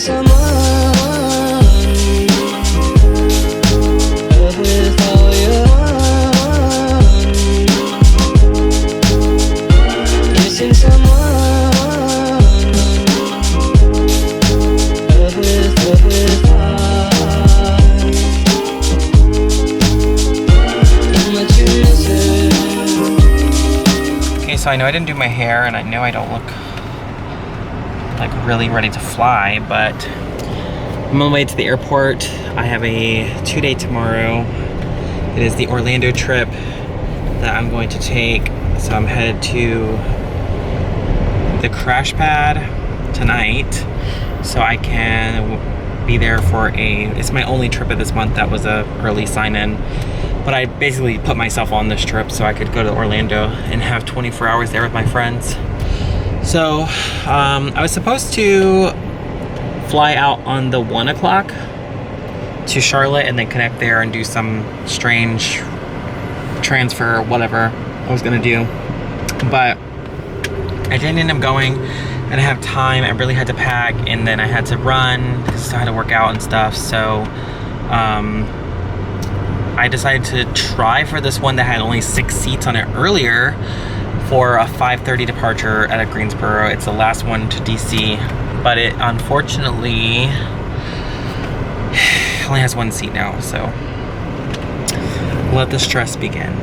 someone with all you want. Missing someone with heart. How much you miss it. Okay, so I know I didn't do my hair, and I know I don't look like really ready to fly, but I'm on the way to the airport. I have a 2-day tomorrow. It is the Orlando trip that I'm going to take. So I'm headed to the crash pad tonight so I can be there for it's my only trip of this month that was a early sign-in. But I basically put myself on this trip so I could go to Orlando and have 24 hours there with my friends. So I was supposed to fly out on the 1 o'clock to Charlotte and then connect there and do some strange transfer or whatever I was gonna do. But I didn't end up going. I didn't have time. I really had to pack, and then I had to run because I had to work out and stuff. So I decided to try for this one that had only 6 seats on it earlier for a 5:30 departure at a Greensboro. It's the last one to DC, but it unfortunately only has 1 seat now, so let the stress begin.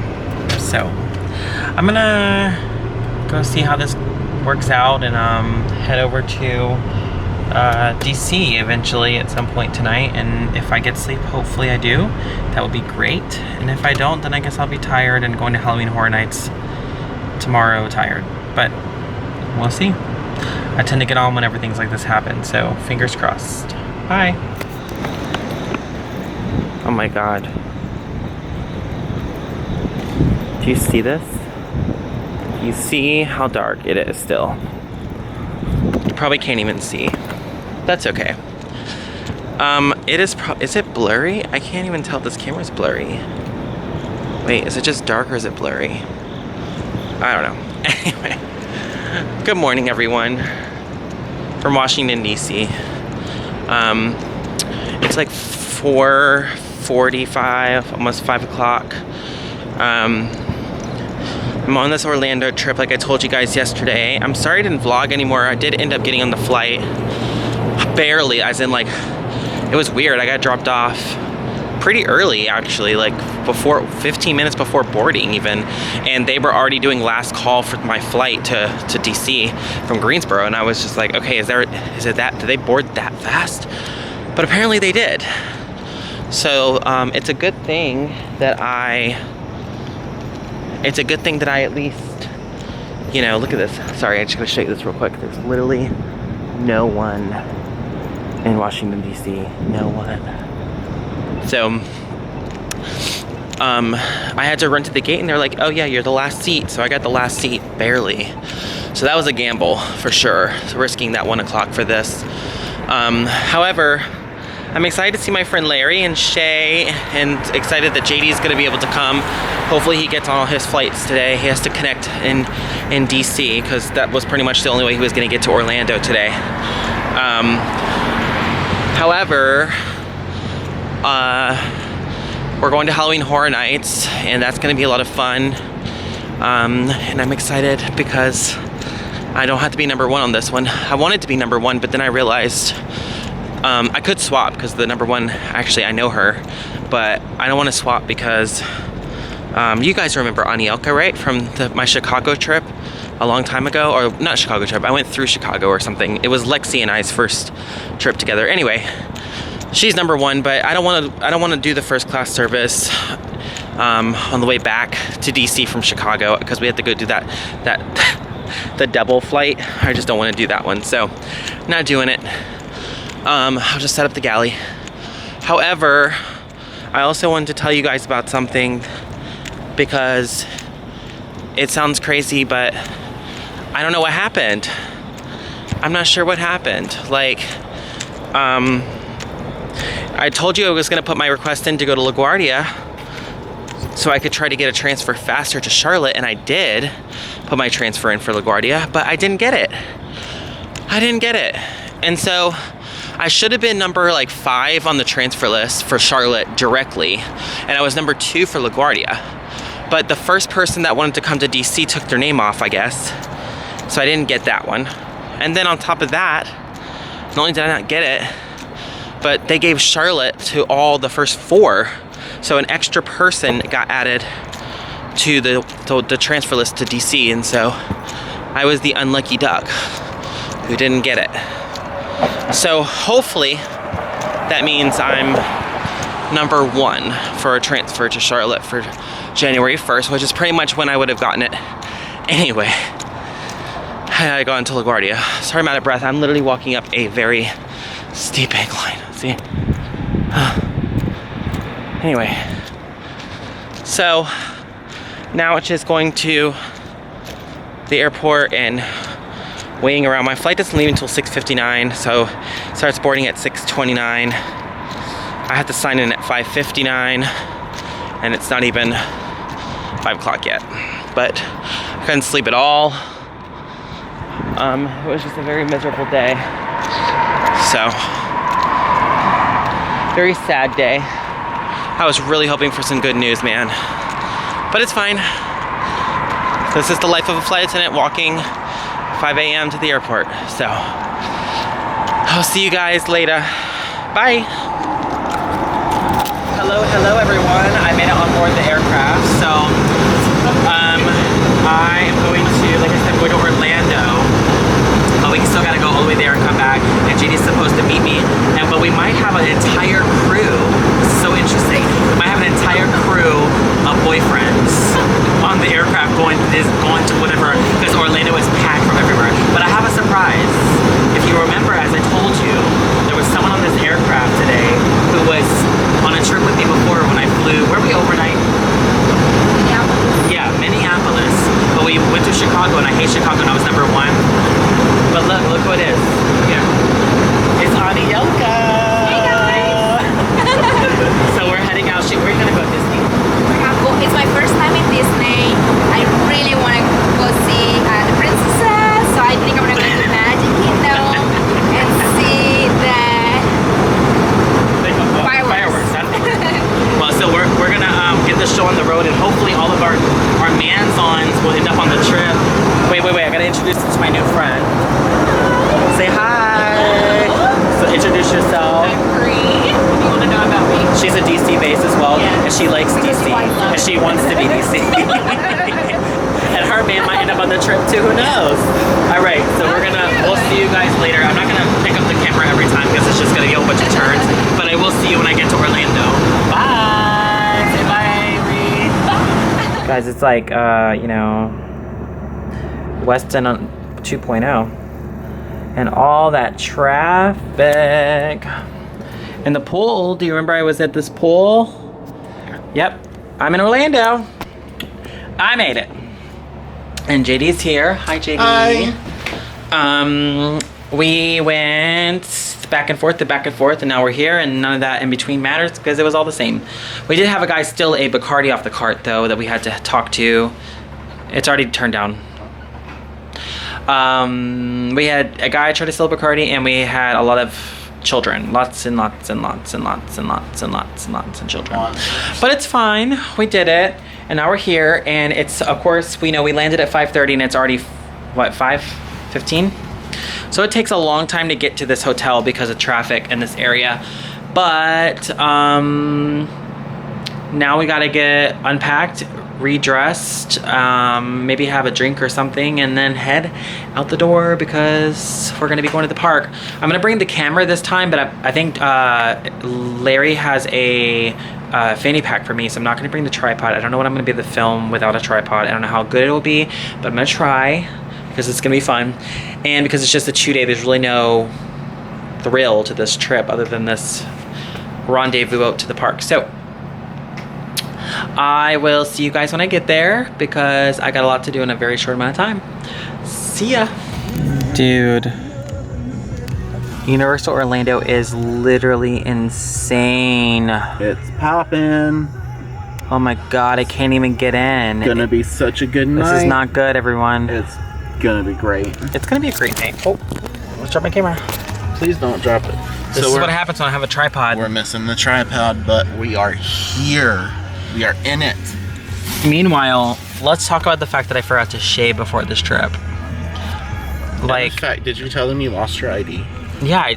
So I'm gonna go see how this works out and head over to DC eventually at some point tonight, and if I get sleep, hopefully I do, that would be great. And if I don't, then I guess I'll be tired and going to Halloween Horror Nights tomorrow tired, but we'll see. I tend to get on whenever things like this happen, so fingers crossed. Bye. Oh my god. Do you see this? You see how dark it is still? You probably can't even see. That's okay. Is it blurry? I can't even tell if this camera's blurry. Wait, is it just dark or is it blurry? I don't know. Anyway, good morning, everyone, from Washington, D.C. It's like 4:45, almost 5 o'clock. I'm on this Orlando trip, like I told you guys yesterday. I'm sorry I didn't vlog anymore. I did end up getting on the flight. Barely, as in like, it was weird. I got dropped off pretty early, actually, like 15 minutes before boarding even, and they were already doing last call for my flight to DC from Greensboro, and I was just like, okay, is it that, did they board that fast? But apparently they did. So it's a good thing that I at least, you know, look at this. Sorry, I just gotta show you this real quick. There's literally no one in Washington, D.C. No one. So I had to run to the gate, and they're like, oh yeah, you're the last seat. So I got the last seat, barely. So that was a gamble for sure, so risking that 1 o'clock for this. However, I'm excited to see my friend Larry and Shay, and excited that JD is gonna be able to come. Hopefully he gets on all his flights today. He has to connect in DC, because that was pretty much the only way he was gonna get to Orlando today. However, we're going to Halloween Horror Nights, and that's going to be a lot of fun. And I'm excited because I don't have to be number 1 on this one. I wanted to be number 1, but then I realized I could swap, because the number 1, actually I know her, but I don't want to swap because you guys remember Anielka, right? From my Chicago trip a long time ago, or not Chicago trip, I went through Chicago or something. It was Lexi and I's first trip together. Anyway, she's number 1, but I don't want to do the first class service on the way back to DC from Chicago, because we have to go do the double flight. I just don't want to do that one, so not doing it. I'll just set up the galley. However, I also wanted to tell you guys about something, because it sounds crazy, but I don't know what happened. I'm not sure what happened. Like, I told you I was gonna put my request in to go to LaGuardia so I could try to get a transfer faster to Charlotte, and I did put my transfer in for LaGuardia, but I didn't get it. And so I should have been number like 5 on the transfer list for Charlotte directly, and I was number 2 for LaGuardia. But the first person that wanted to come to DC took their name off, I guess. So I didn't get that one. And then on top of that, not only did I not get it, but they gave Charlotte to all the first 4. So an extra person got added to the transfer list to DC, and so I was the unlucky duck who didn't get it. So hopefully that means I'm number 1 for a transfer to Charlotte for January 1st, which is pretty much when I would have gotten it anyway. I got into LaGuardia. Sorry, I'm out of breath. I'm literally walking up a very steep incline. See? Anyway, so now it's just going to the airport and waiting around. My flight doesn't leave until 6:59, so it starts boarding at 6:29. I have to sign in at 5:59, and it's not even 5 o'clock yet. But I couldn't sleep at all. It was just a very miserable day. So, very sad day. I was really hoping for some good news, man. But it's fine. This is the life of a flight attendant, walking 5 a.m. to the airport. So, I'll see you guys later. Bye. Hello everyone. I made it on board the aircraft. So, I am going to, like I said, going to Orlando. But we still gotta go all the way there and come back. And JD's supposed to meet me. But we might have an entire crew. This is so interesting. We might have an entire crew of boyfriends on the aircraft going to whatever, because Orlando is packed from everywhere. But I have a surprise. If you remember, as I told you, there was someone on this aircraft today who was on a trip with me before when I flew. Where were we overnight? Yeah, Minneapolis. But we went to Chicago, and I hate Chicago, and I was number 1. But look who it is. Yeah. It's Anielka. Hey guys. So we're heading out. We're gonna go to Disney. It's my first time in Disney. I really want to go see the princesses, so I think I'm gonna go to the Magic Kingdom and see the fireworks. Well, so we're gonna get the show on the road, and hopefully all of our manzons will end up on the trip. Wait, I gotta introduce you to my new friend. Say hi. So introduce yourself. I'm Bree. You want to know about me? She's a DC base as well, Yeah. and she likes DC, and she wants to be DC. And her man might end up on the trip too, who knows? All right, so we'll see you guys later. I'm not gonna pick up the camera every time because it's just gonna be a whole bunch of turns, but I will see you when I get to Orlando. Bye. Say bye, Reed. Guys, it's like, Weston on 2.0. And all that traffic. And the pool, do you remember I was at this pool? Yep, I'm in Orlando. I made it. And JD's here. Hi, JD. Hi. We went back and forth, and now we're here, and none of that in between matters because it was all the same. We did have a guy steal a Bacardi off the cart, though, that we had to talk to. It's already turned down. We had a guy try to steal Bacardi, and we had a lot of children. Lots and lots and lots and lots and lots and lots and lots of children. But it's fine. We did it. And now we're here, and it's, of course, we landed at 5:30, and it's already, what, 5:15? So it takes a long time to get to this hotel because of traffic in this area. But now we gotta get unpacked, redressed, maybe have a drink or something, and then head out the door because we're gonna be going to the park. I'm gonna bring the camera this time, but I think Larry has a fanny pack for me, so I'm not gonna bring the tripod. I don't know what I'm gonna be able to film without a tripod. I don't know how good it will be, but I'm gonna try because it's gonna be fun. And because it's just a 2-day, there's really no thrill to this trip other than this rendezvous out to the park. So I will see you guys when I get there because I got a lot to do in a very short amount of time. See ya. Dude, Universal Orlando is literally insane. It's poppin'. Oh my god, I can't even get in. Gonna be such a good night. This is not good, everyone. It's gonna be great. It's gonna be a great night. Oh, let's drop my camera. Please don't drop it. This is what happens when I have a tripod. We're missing the tripod, but we are here. We are in it. Meanwhile, let's talk about the fact that I forgot to shave before this trip. In fact, did you tell them you lost your ID? Yeah,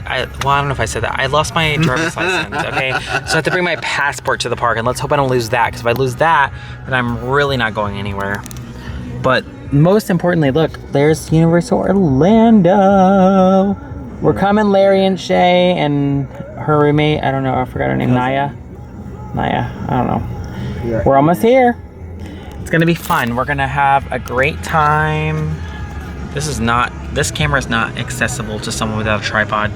well, I don't know if I said that. I lost my driver's license, okay? So I have to bring my passport to the park, and let's hope I don't lose that, because if I lose that, then I'm really not going anywhere. But most importantly, look, there's Universal Orlando. We're coming, Larry and Shay and her roommate. I don't know, I forgot her name, Naya, I don't know. Yeah. We're almost here. It's gonna be fun. We're gonna have a great time. This camera is not accessible to someone without a tripod.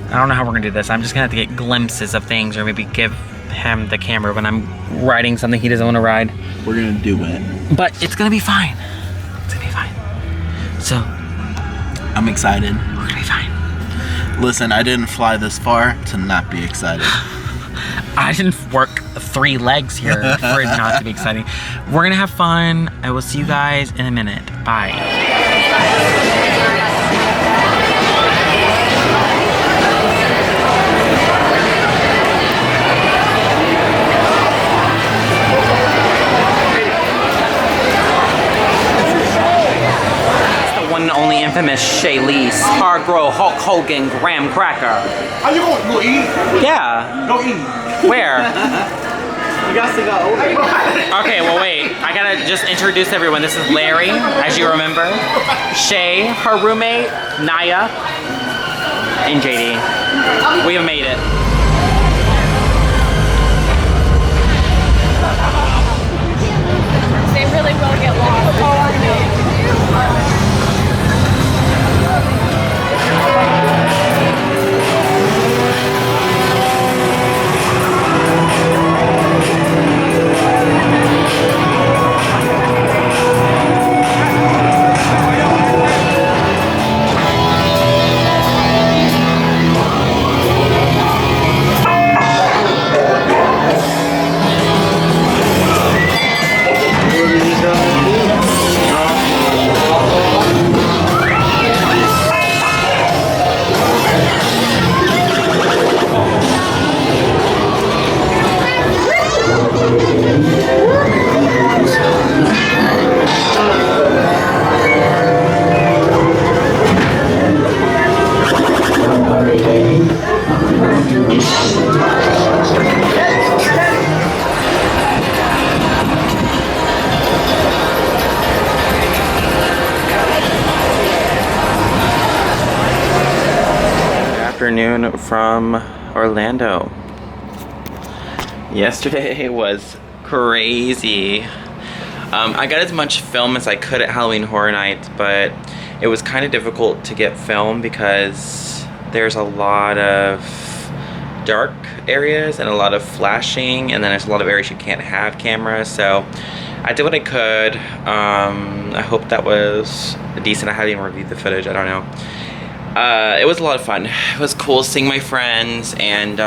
I don't know how we're gonna do this. I'm just gonna have to get glimpses of things, or maybe give him the camera when I'm riding something he doesn't want to ride. We're gonna do it. But it's gonna be fine. It's gonna be fine. So, I'm excited. We're gonna be fine. Listen, I didn't fly this far to not be excited. I didn't work 3 legs here for it not to be exciting. We're gonna have fun. I will see you guys in a minute. Bye. One and only infamous Shaylee's Hargrove Hulk Hogan Graham Cracker. How you going? Go eat? Yeah. Go eat. Where? You got to go. Okay, well wait. I gotta just introduce everyone. This is Larry, as you remember. Shay, her roommate, Naya, and JD. We have made it. They really will get lost. Afternoon from Orlando. Yesterday was crazy. I got as much film as I could at Halloween Horror Nights, but it was kind of difficult to get film because there's a lot of dark areas and a lot of flashing, and then there's a lot of areas you can't have cameras, so I did what I could. I hope that was decent. I haven't even reviewed the footage, I don't know. It was a lot of fun. It was cool seeing my friends, and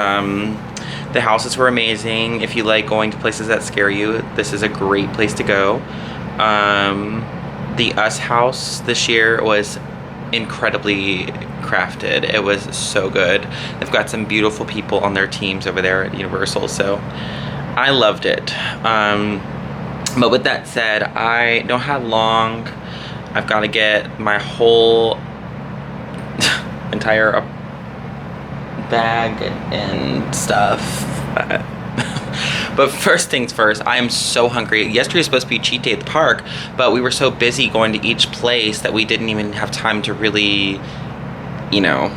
the houses were amazing. If you like going to places that scare you, this is a great place to go. The Us house this year was incredibly crafted. It was so good. They've got some beautiful people on their teams over there at Universal, so I loved it. But with that said, I don't have long. I've got to get my whole entire bag and stuff. But first things first, I am so hungry. Yesterday was supposed to be cheat day at the park, but we were so busy going to each place that we didn't even have time to really, you know,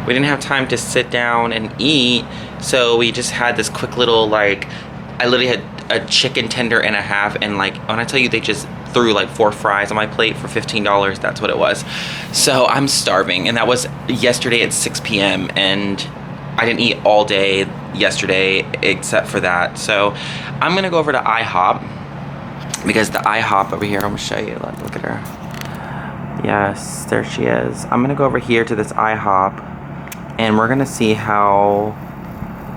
we didn't have time to sit down and eat. So we just had this quick little, like, I literally had a chicken tender and a half, and like, when I tell you they just threw like 4 fries on my plate for $15, that's what it was. So I'm starving, and that was yesterday at 6 p.m. and I didn't eat all day yesterday except for that. So I'm gonna go over to IHOP, because the IHOP over here, I'm gonna show you, look at her. Yes, there she is. I'm gonna go over here to this IHOP, and we're gonna see how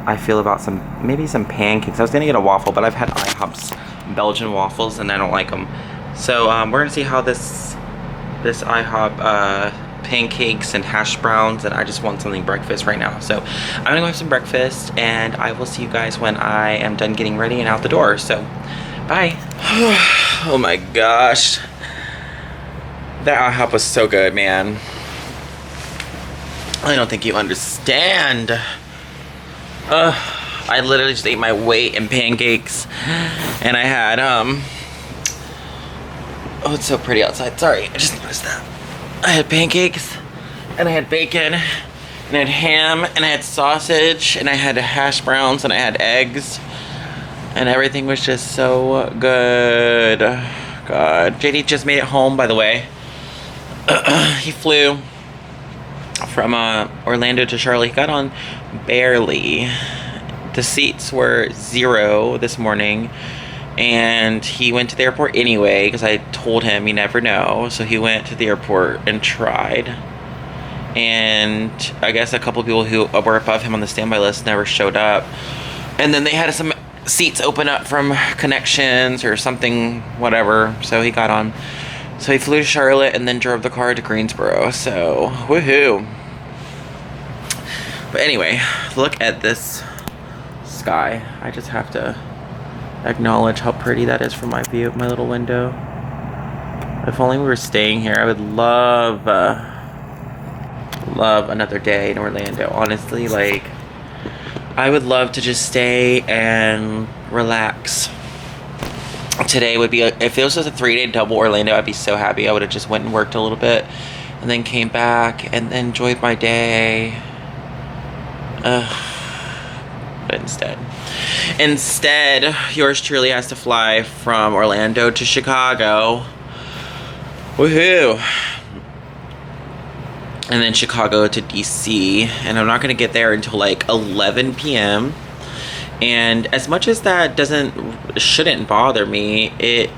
I feel about maybe some pancakes. I was gonna get a waffle, but I've had IHOP's Belgian waffles and I don't like them. So we're gonna see how this IHOP pancakes and hash browns, and I just want something breakfast right now. So I'm gonna go have some breakfast, and I will see you guys when I am done getting ready and out the door. So bye. Oh my gosh, that IHOP was so good, man. I don't think you understand. I literally just ate my weight in pancakes, and I had oh, it's so pretty outside. Sorry, I just noticed that. I had pancakes, and I had bacon, and I had ham, and I had sausage, and I had hash browns, and I had eggs, and everything was just so good. God, JD just made it home, by the way. He flew from Orlando to Charlotte. He got on barely. The seats were 0 this morning, and he went to the airport anyway because I told him you never know. So he went to the airport and tried, and I guess a couple people who were above him on the standby list never showed up, and then they had some seats open up from connections or something, whatever, so he got on. So he flew to Charlotte and then drove the car to Greensboro. So woohoo. But anyway, look at this sky. I just have to acknowledge how pretty that is from my view, my little window. If only we were staying here, I would love another day in Orlando. Honestly, like, I would love to just stay and relax. Today would be if it was just a 3-day double Orlando, I'd be so happy. I would have just went and worked a little bit and then came back and enjoyed my day. But instead, yours truly has to fly from Orlando to Chicago. Woohoo! And then Chicago to DC, and I'm not gonna get there until like 11 p.m. And as much as that shouldn't bother me, it's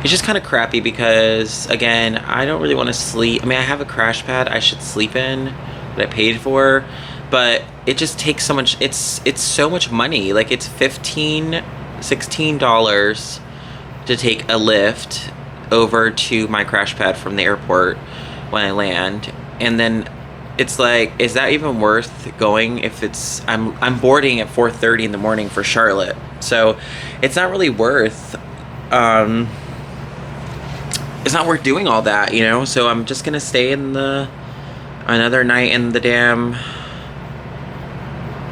just kind of crappy because, again, I don't really want to sleep. I mean, I have a crash pad I should sleep in that I paid for, but it just takes so much. It's so much money. Like, it's $16 to take a lift over to my crash pad from the airport when I land, and then it's like, is that even worth going if it's I'm boarding at 4:30 in the morning for Charlotte, so it's not really worth it's not worth doing all that, you know. So I'm just gonna stay in another night in the damn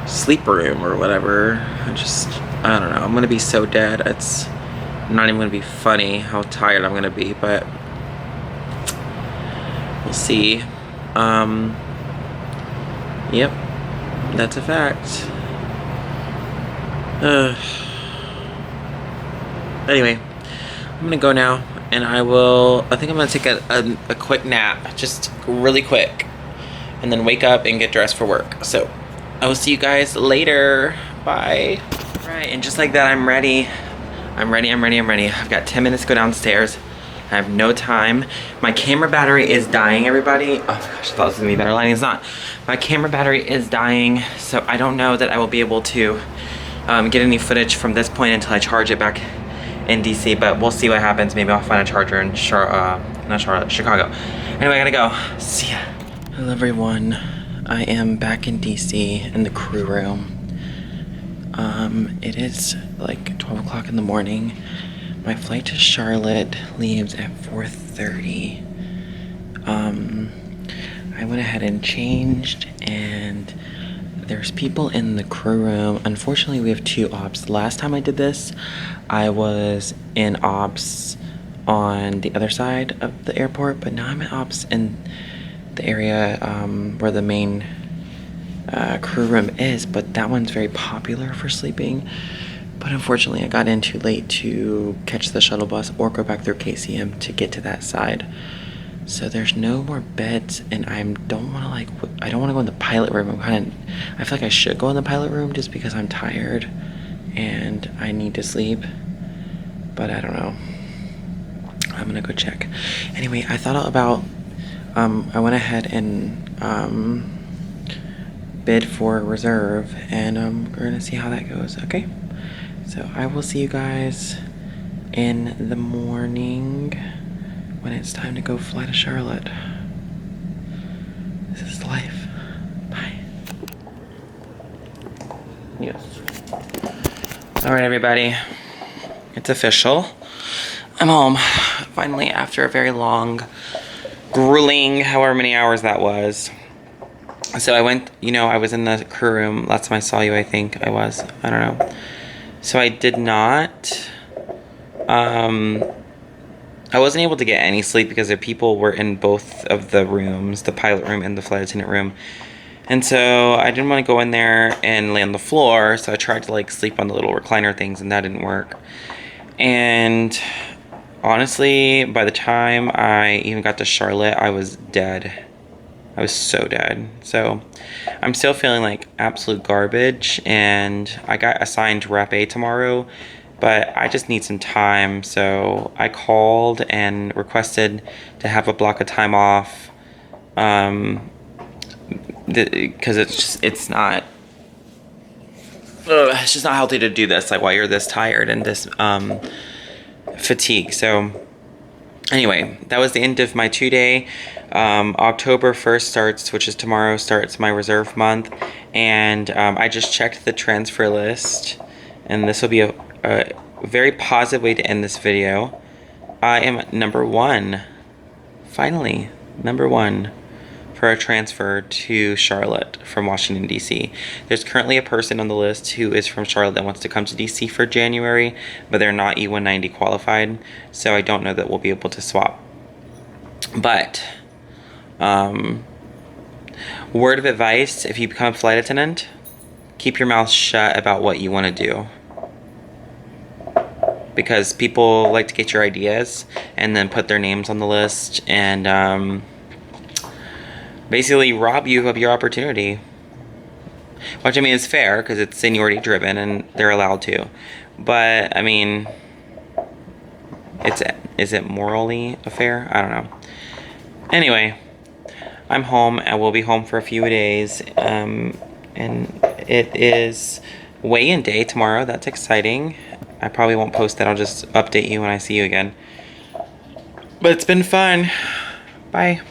sleep room or whatever. I don't know, I'm gonna be so dead. It's not even gonna be funny how tired I'm gonna be, but we'll see. Yep, that's a fact. Anyway, I'm gonna go now, and I think I'm gonna take a quick nap, just really quick, and then wake up and get dressed for work. So I will see you guys later. Bye. Right, and just like that, I'm ready. I'm ready. I've got 10 minutes to go downstairs. I have no time. My camera battery is dying, everybody. Oh my gosh, I thought this was gonna be better lighting. It's not. My camera battery is dying, so I don't know that I will be able to get any footage from this point until I charge it back in DC, but we'll see what happens. Maybe I'll find a charger in Chicago. Anyway, I gotta go. See ya. Hello, everyone. I am back in DC in the crew room. It is like 12 o'clock in the morning. My flight to Charlotte leaves at 4:30. I went ahead and changed, and there's people in the crew room. Unfortunately, we have 2 ops. The last time I did this, I was in ops on the other side of the airport, but now I'm in ops in the area where the main crew room is, but that one's very popular for sleeping. But unfortunately, I got in too late to catch the shuttle bus or go back through KCM to get to that side. So there's no more beds, and I don't want to go in the pilot room. I feel like I should go in the pilot room just because I'm tired and I need to sleep, but I don't know. I'm gonna go check. Anyway, I thought about, I went ahead and bid for a reserve, and we're gonna see how that goes, okay? So I will see you guys in the morning when it's time to go fly to Charlotte. This is life. Bye. Yes. All right, everybody. It's official. I'm home. Finally, after a very long, grueling, however many hours that was. So I went, I was in the crew room. Last time I saw you, I think I was. I don't know. So I did not, I wasn't able to get any sleep because the people were in both of the rooms, the pilot room and the flight attendant room. And so I didn't want to go in there and lay on the floor. So I tried to sleep on the little recliner things, and that didn't work. And honestly, by the time I even got to Charlotte, I was dead. I was so dead. So I'm still feeling like absolute garbage, and I got assigned Rep A tomorrow, but I just need some time. So I called and requested to have a block of time off, because it's just not healthy to do this while you're this tired and this fatigued. So anyway, that was the end of my 2-day. October 1st starts, which is tomorrow, starts my reserve month. And I just checked the transfer list. And this will be a very positive way to end this video. I am number 1. Finally, number 1 for a transfer to Charlotte from Washington, D.C. There's currently a person on the list who is from Charlotte that wants to come to D.C. for January, but they're not E190 qualified, so I don't know that we'll be able to swap. But, word of advice, if you become a flight attendant, keep your mouth shut about what you want to do. Because people like to get your ideas and then put their names on the list and, basically rob you of your opportunity. Which, I mean, is fair because it's seniority driven and they're allowed to. But, I mean, is it morally fair? I don't know. Anyway, I'm home. I will be home for a few days. And it is weigh-in day tomorrow. That's exciting. I probably won't post that. I'll just update you when I see you again. But it's been fun. Bye.